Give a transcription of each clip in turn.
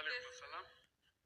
this.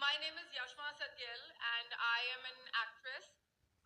My name is Yashma Sadgil and I am an actress.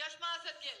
Yashma Sadgil.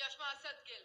Yashma Sadgil.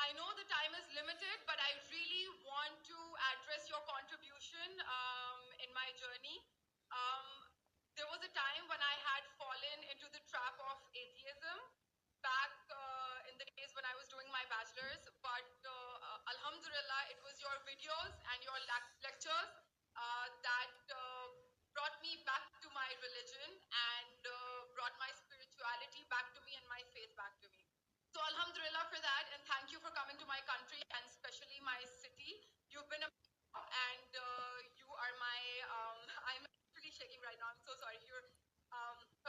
I know the time is limited, but I really want to address your contribution in my journey. There was a time when I had fallen into the trap of atheism back in the days when I was doing my bachelor's, but alhamdulillah, it was your videos and your lectures that brought me back to my religion and brought my spirituality back to me and my faith back to me. So alhamdulillah for that, and thank you for coming to my country and especially my city. You've been and you are my, I'm actually shaking right now, I'm so sorry.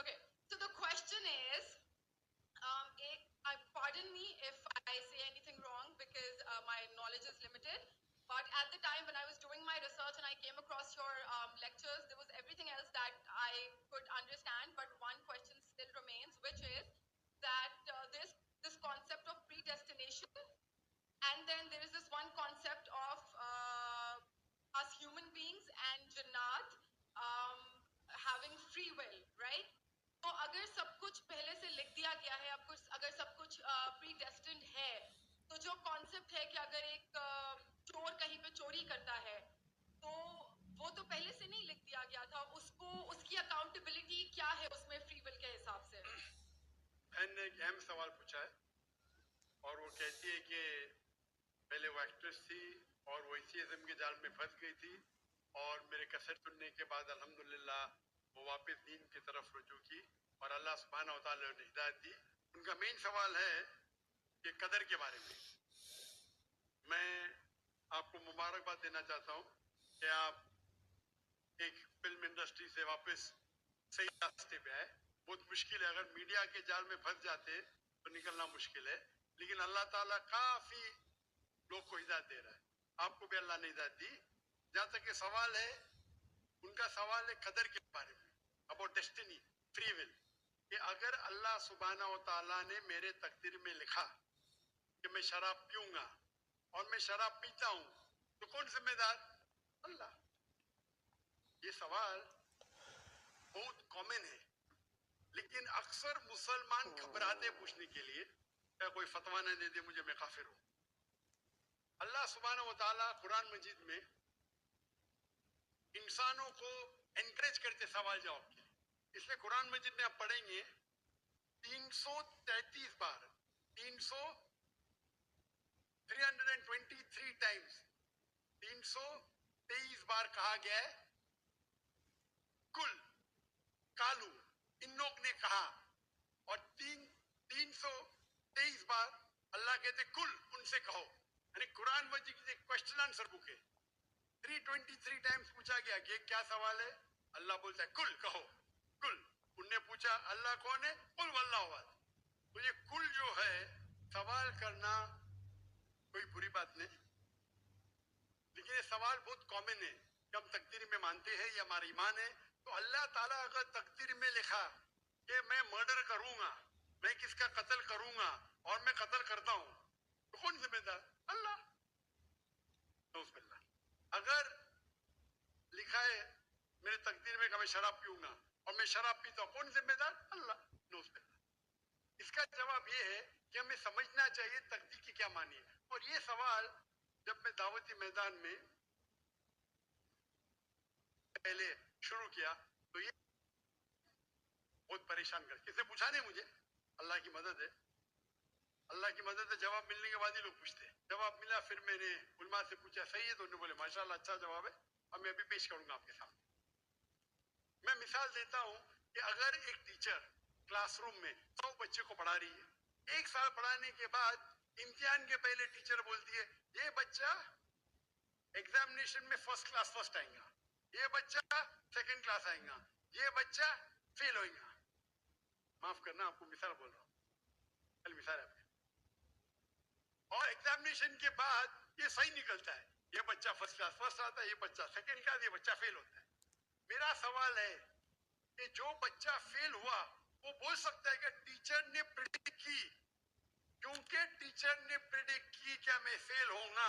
Okay, so the question is, pardon me if I say anything wrong because my knowledge is limited, but at the time when I was doing my research and I came across your lectures, there was everything else that I could understand, but one question still remains, which is that this concept of predestination, and then there is this one concept of us human beings and Jannat having free will, right? تو اگر سب کچھ پہلے سے لکھ دیا گیا ہے، اگر سب کچھ پریڈیسٹنڈ ہے، تو جو کانسیپٹ ہے کہ اگر ایک چور کہیں پہ چوری کرتا ہے تو وہ تو پہلے سے نہیں لکھ دیا گیا تھا، اس کی اکاؤنٹیبلٹی کیا ہے اس میں فری ول کے حساب سے؟ بہن نے ایک اہم سوال پوچھا ہے اور وہ کہتی ہے کہ پہلے وہ ایکٹریس تھی اور وہ ایتھیزم کے جال میں پھنس گئی تھی اور میرے کیسٹ سننے کے بعد الحمدللہ وہ واپس دین کی طرف رجوع کی اور اللہ سبحانہ و تعالیٰ نے ہدایت دی. ان کا مین سوال ہے کہ قدر کے بارے میں. میں آپ کو مبارکباد دینا چاہتا ہوں کہ آپ ایک فلم انڈسٹری سے واپس صحیح راستے پہ آئے. بہت مشکل ہے، اگر میڈیا کے جال میں پھنس جاتے تو نکلنا مشکل ہے، لیکن اللہ تعالیٰ کافی لوگ کو ہدایت دے رہا ہے. آپ کو بھی اللہ نے ہدایت دی. جہاں تک یہ سوال ہے، ان کا سوال ہے قدر کے بارے میں، اباؤٹ ڈیسٹنی، فری ول، کہ اگر اللہ سبحانہ و تعالیٰ نے میرے تقدیر میں لکھا کہ میں شراب پیوں گا اور میں شراب پیتا ہوں تو کون ذمہ دار؟ اللہ. یہ سوال بہت کامن ہے، لیکن اکثر مسلمان گھبراتے پوچھنے کے لیے کہ کوئی فتویٰ نہ دے دے مجھے، میں کافر ہوں. اللہ سبحانہ و تعالیٰ قرآن مجید میں انسانوں کو انکریج کرتے سوال جواب کے، اس لیے قرآن مجید میں آپ پڑھیں گے 333 بار 323 ٹائمز 323 بار کہا گیا ہے کل، کالو، ان لوگ نے کہا، اور 323 بار اللہ کہتے کل، ان سے کہو. یعنی قرآن مجید کی ایک کوشچن آنسر بک ہے. 323 ٹائمز پوچھا گیا کہ کیا سوال ہے، اللہ بولتا ہے کل، کہو کل. ان نے پوچھا اللہ کون ہے، قل واللہ احد. تو یہ کل جو ہے سوال کرنا کوئی بری بات نہیں، لیکن یہ سوال بہت کامن ہے کہ ہم تقدیر میں مانتے ہیں، یہ ہمارا ایمان ہے. تو اللہ تعالیٰ اگر تقدیر میں لکھا کہ میں مرڈر کروں گا، میں کس کا قتل کروں گا اور میں قتل کرتا ہوں، تو کون ذمہ دار؟ اللہ. نعوذ باللہ. اگر لکھا ہے میرے تقدیر میں کہ میں شراب پیوں گا اور میں شراب پیتا ہوں، کون ذمہ دار؟ اللہ. نعوذ باللہ. اس کا جواب یہ ہے کہ ہمیں سمجھنا چاہیے تقدیر کی کیا معنی ہے. اور یہ سوال جب میں دعوتی میدان میں پہلے شروع کیا تو یہ بہت پریشان کر، کسی پوچھا نہیں مجھے، اللہ کی مدد ہے، اللہ کی مدد ہے. جواب ملنے کے بعد ہی لوگ پوچھتے ہیں. جواب ملا، پھر میں نے علماء سے پوچھا صحیح ہے، تو انہوں نے بولے ماشاءاللہ اچھا جواب ہے، اب میں ابھی پیش کروں گا آپ کے سامنے. میں مثال دیتا ہوں کہ اگر ایک ٹیچر کلاس روم میں 100 بچے کو پڑھا رہی ہے، 1 سال پڑھانے کے بعد امتحان کے پہلے ٹیچر بولتی ہے یہ بچہ ایگزامینیشن میں فرسٹ کلاس فرسٹ آئے گا، یہ بچہ سیکنڈ کلاس آئے گا، یہ بچہ فیل ہوئے گا. معاف کرنا، آپ کو مثال بول رہا ہوں، کل مثال ہے آپ کی. اور ایگزامینیشن کے بعد یہ صحیح نکلتا ہے، یہ بچہ فرسٹ کلاس فرسٹ آتا ہے، یہ بچہ سیکنڈ کلاس، یہ بچہ فیل ہوتا ہے. میرا سوال ہے کہ جو بچہ فیل ہوا وہ بول سکتا ہے کہ ٹیچر نے پریڈکٹ کی، کیونکہ ٹیچر نے پریڈکٹ کی کہ میں فیل ہوں گا،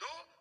2,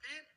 3,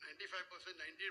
95%, 90।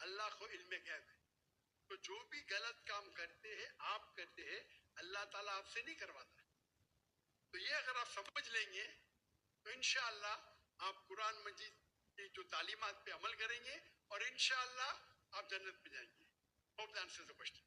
اللہ کو علم غیب ہے. تو جو بھی غلط کام کرتے ہیں آپ کرتے ہیں, اللہ تعالیٰ آپ سے نہیں کرواتا. تو یہ اگر آپ سمجھ لیں گے تو انشاءاللہ آپ قرآن مجید کی جو تعلیمات پہ عمل کریں گے اور انشاءاللہ آپ جنت میں جائیں گے. Hope that answers the question.